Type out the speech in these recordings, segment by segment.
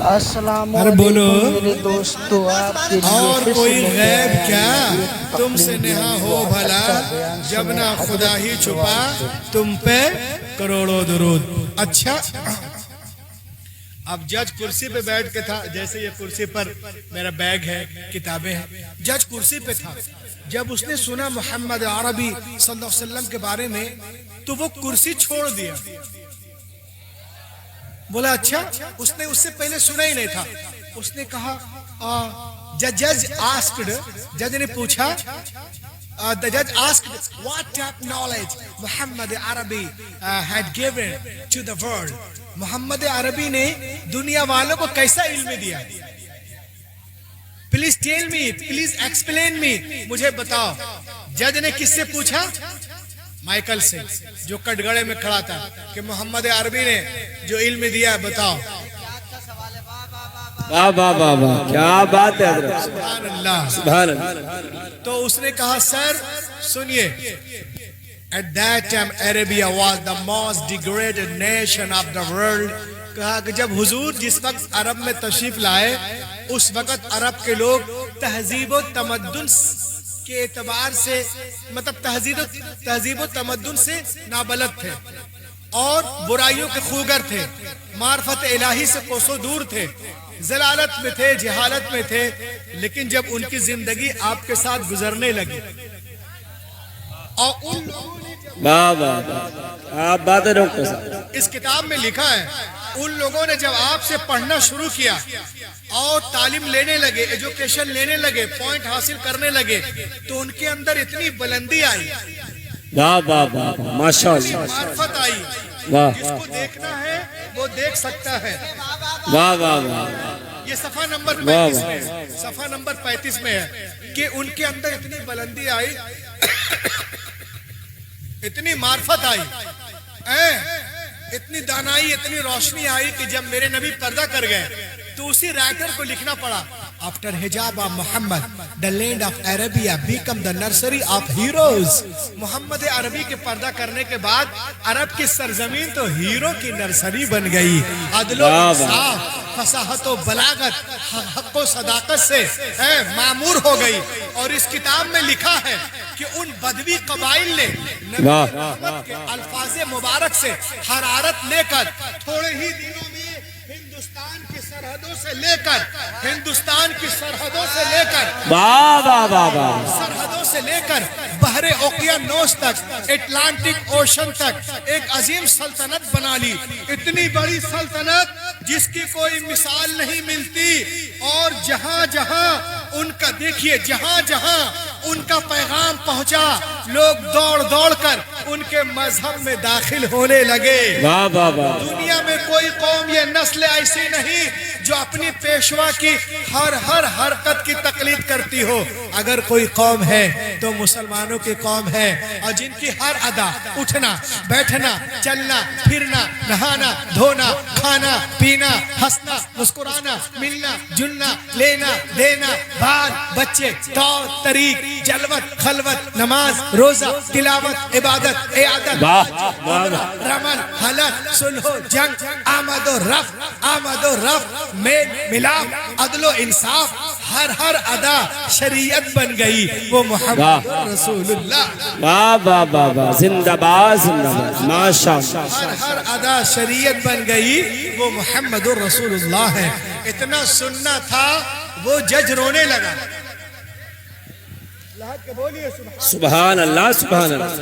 السلام بولو علیکم میرے دوستو، آپ کے لیے اور حسن کوئی غیب بیان کیا ایک تم سے تقلیدی نہا ہو اور بھلا، اچھا بیان جب سنیں نہ حضرت خدا ہی کی چھپا زبان سے۔ تم پہ کروڑوں درود۔ اچھا، اب جج کرسی پہ بیٹھ کے تھا، جیسے یہ کرسی پر میرا بیگ ہے، کتابیں ہیں، جج کرسی پہ تھا۔ جب اس نے سنا محمد عربی صلی اللہ علیہ وسلم کے بارے میں تو وہ کرسی چھوڑ دیا، بولا اچھا، اس نے اس سے پہلے سنا ہی نہیں تھا۔ اس نے کہا جج آسکڈ، جج نے پوچھا، the judge asked what type knowledge Muhammad Arabi had given to the world. محمد عربی نے دنیا والوں کو کیسا علم دیا؟ Please tell me, please explain me, مجھے بتاؤ۔ جج نے کس سے پوچھا؟ مائیکل سے، جو کٹگڑے میں کھڑا تھا، کہ محمد عربی نے جو علم دیا بتاؤ۔ واہ واہ واہ واہ، کیا بات ہے حضرت، سبحان اللہ، سبحان اللہ۔ تو اس نے کہا سر سنیے، at that time Arabia was the most degraded nation of the world۔ کہا کہ جب حضور جس وقت عرب میں تشریف لائے اس وقت عرب کے لوگ تہذیب و تمدن کے اعتبار سے، مطلب تہذیب و تمدن سے نابلد تھے اور برائیوں کے خوگر تھے، معرفت الہی سے کوسوں دور تھے، ضلالت میں تھے، جہالت میں تھے۔ لیکن جب ان کی زندگی آپ کے ساتھ گزرنے لگی اور ان لوگوں نے واہ واہ واہ، آپ بات ہے ڈاکٹر صاحب، اس کتاب میں لکھا ہے، ان لوگوں نے جب آپ سے پڑھنا شروع کیا اور تعلیم لینے لگے، ایجوکیشن لینے لگے، پوائنٹ حاصل کرنے لگے، تو ان کے اندر اتنی بلندی آئی، واہ واہ واہ، ماشاء اتنی اللہ، معرفت آئی، واہ جس کو دیکھنا ہے وہ دیکھ سکتا ہے۔ واہ واہ واہ، یہ صفحہ نمبر واہ 35 واہ۔ میں ہے، صفحہ نمبر 35 میں ہے کہ ان کے اندر اتنی بلندی آئی، اتنی معرفت آئی، اتنی دانائی، اتنی روشنی آئی کہ جب میرے نبی پردہ کر گئے تو اسی رائٹر کو لکھنا پڑا، After hijab of Muhammad, the land of Arabia become the nursery of heroes۔ محمد عربی کے پردہ کرنے کے بعد عرب کی سرزمین تو ہیرو کی نرسری بن گئی، عدل و انصاف، فصاحت و بلاغت، حق و صداقت سے معمور ہو گئی۔ اور اس کتاب میں لکھا ہے کہ ان بدوی قبائل نے نبی محمد کے الفاظ مبارک سے حرارت لے کر تھوڑے ہی دنوں میں ہندوستان کی سرحدوں سے لے کر واہ واہ واہ واہ، سرحدوں سے لے کر بحر اوقیانوس تک، اٹلانٹک اوشن تک ایک عظیم سلطنت بنا لی، اتنی بڑی سلطنت جس کی کوئی مثال نہیں ملتی۔ اور جہاں جہاں ان کا، دیکھیے، جہاں جہاں ان کا پیغام پہنچا لوگ دوڑ دوڑ کر ان کے مذہب میں داخل ہونے لگے۔ واہ واہ واہ، دنیا میں کوئی قوم یا نسل ایسی نہیں جو اپنی پیشوا کی ہر حرکت کی تقلید کرتی ہو۔ اگر کوئی قوم ہے تو مسلمانوں کی قوم ہے، اور جن کی ہر ادا، اٹھنا بیٹھنا چلنا پھرنا نہانا دھونا کھانا پینا ہنسنا مسکرانا ملنا جلنا لینا دینا بال بچے طور طریق جلوت خلوت نماز روزہ تلاوت عبادت عیادت رمل حلق صلح و جنگ آمد و رفع میل ملاپ عدل و انصاف، ہر ادا شریعت بن گئی، وہ محمد رسول اللہ۔ واہ واہ واہ واہ، زندہ باد زندہ باد، ماشاء اللہ، ہر ادا شریعت بن گئی، وہ محمد رسول اللہ ہے۔ اتنا سننا تھا وہ جج رونے لگا، سبحان اللہ، سبحان اللہ۔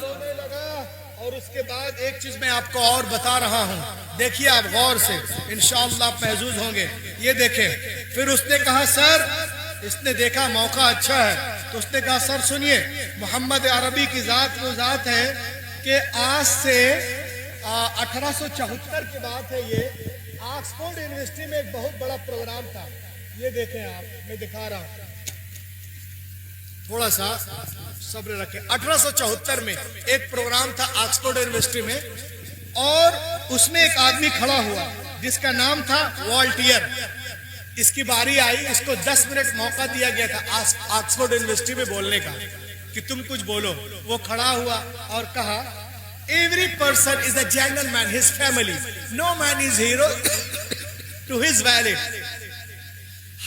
رونے لگا۔ اور اس کے بعد ایک چیز میں آپ کو اور بتا رہا ہوں، دیکھیے آپ غور سے، انشاءاللہ آپ محظوظ ہوں گے۔ یہ دیکھیں، پھر اس نے کہا سر، اس نے دیکھا موقع اچھا ہے تو اس نے کہا سر سنیے، محمد عربی کی ذات وہ ذات ہے کہ آج سے 1874 کی بات ہے، یہ آکسفورڈ یونیورسٹی میں ایک بہت بڑا پروگرام تھا۔ یہ دیکھیں آپ، میں دکھا رہا ہوں، تھوڑا سا صبر رکھیں۔ 1874 میں ایک پروگرام تھا آکسفورڈ یونیورسٹی میں، اور اس میں ایک آدمی کھڑا ہوا جس کا نام تھا والٹیئر۔ اس کی باری آئی، اس کو 10 منٹ موقع دیا گیا تھا آکسفورڈ یونیورسٹی میں بولنے کا کہ تم کچھ بولو۔ وہ کھڑا ہوا اور کہا Every person is a gentleman, his family. No man is hero to his wallet.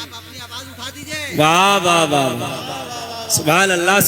آپ اپنی آواز اٹھا دیجئے. واہ واہ واہ سبحان اللہ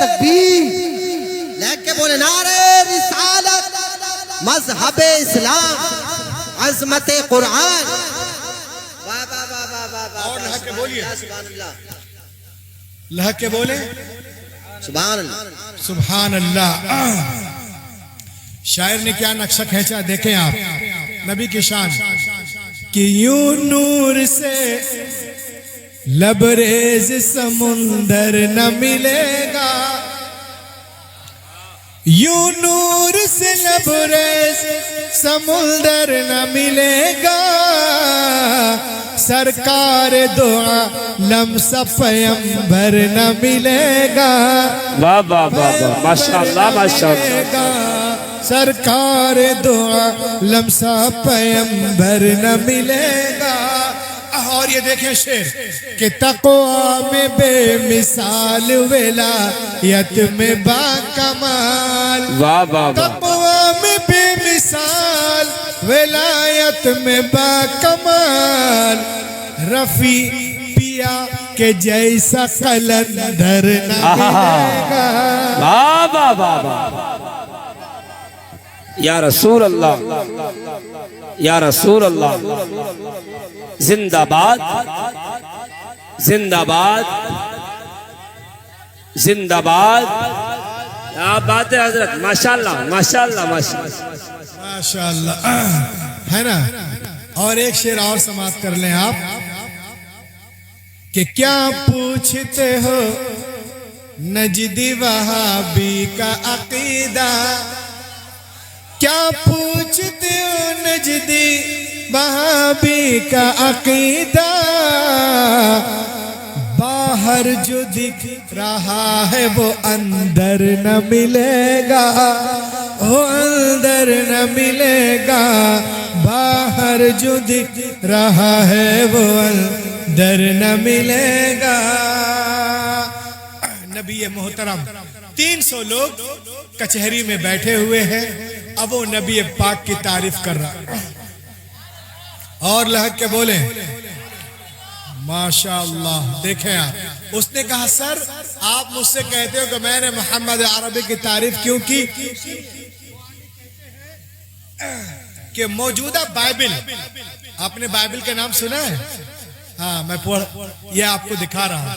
تکبیر لے کے بولے نعرہ رسالت مذہب اسلام عظمت قرآن. واہ واہ واہ واہ واہ واہ. اور لہا کے بولیے. سبحان اللہ لہ کے بولے سبحان اللہ. سبحان اللہ. شاعر نے کیا نقشہ کھینچا دیکھیں آپ. نبی کی شان کہ یوں نور سے لبریز سمندر نہ ملے گا, یوں نور سے لبریز سمندر نہ ملے گا, سرکار دعا لمسا پیمبر نہ ملے گا. واہ واہ واہ واہ ماشاءاللہ ماشاءاللہ. سرکار دعا لمسا پیمبر نہ ملے گا. اور یہ دیکھیں شعر کہ تقوی میں بے مثال ولایت میں با کمال. واہ واہ واہ. تقوی میں بے مثال ولایت میں با کمال, رفیع پیا کے جیسا قلندر نہ ملے گا. واہ واہ واہ واہ. یا رسول اللہ یا رسول اللہ. زندہ باد زندہ باد زندہ باد. کیا بات ہے حضرت, ماشاءاللہ ماشاءاللہ ماشاءاللہ. ماشاءاللہ ہے نا. اور ایک شعر اور سماعت کر لیں آپ کہ کیا پوچھتے ہو نجدی وہابی کا عقیدہ, کیا پوچھتے ہو نجدی وہابی کا عقیدہ, باہر جو دکھ رہا ہے وہ اندر نہ ملے گا, وہ اندر نہ ملے گا, باہر جو دکھ رہا ہے وہ اندر نہ ملے گا. نبی محترم 300 لوگ کچہری میں بیٹھے ہوئے ہیں, اب وہ نبی پاک کی تعریف کر رہا اور لہک کے بولے ماشاءاللہ. دیکھیں آپ, اس نے کہا سر آپ مجھ سے کہتے ہو کہ میں نے محمد عربی کی تعریف کیوں کی کہ موجودہ بائبل, آپ نے بائبل کا نام سنا ہے؟ ہاں میں یہ آپ کو دکھا رہا ہوں.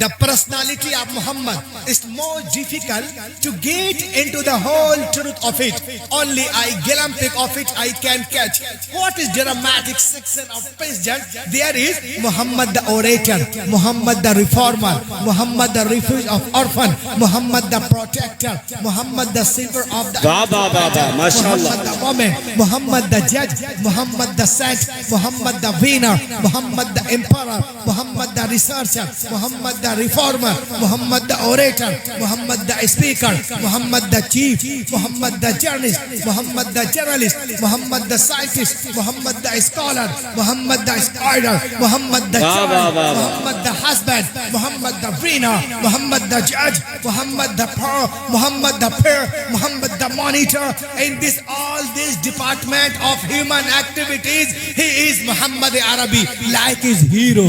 the personality of Muhammad is more difficult to get into the whole truth of it. Only a glimpse of it I can catch. What is dramatic section of president? There is Muhammad the orator, Muhammad the reformer, Muhammad the refuge of orphan, Muhammad the protector, Muhammad the savior of the Muhammad the woman, Muhammad the judge, Muhammad the saint, Muhammad the winner, Muhammad the emperor, Muhammad the researcher, Muhammad the reformer, Muhammad the orator, Muhammad the speaker, Muhammad the chief, Muhammad the journalist, Muhammad the scientist, Muhammad the scholar, Muhammad the scholar, Muhammad the child, Muhammad the husband, Muhammad the winner, Muhammad the judge, Muhammad the poor, Muhammad the peer, Muhammad the monitor. In this all this department of human activities, he is Muhammad Arabi, like his hero.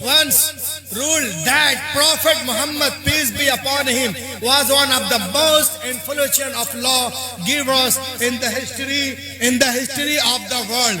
once ruled that Prophet Muhammad, peace be upon him, was one of the most influential of law givers in the history of the world।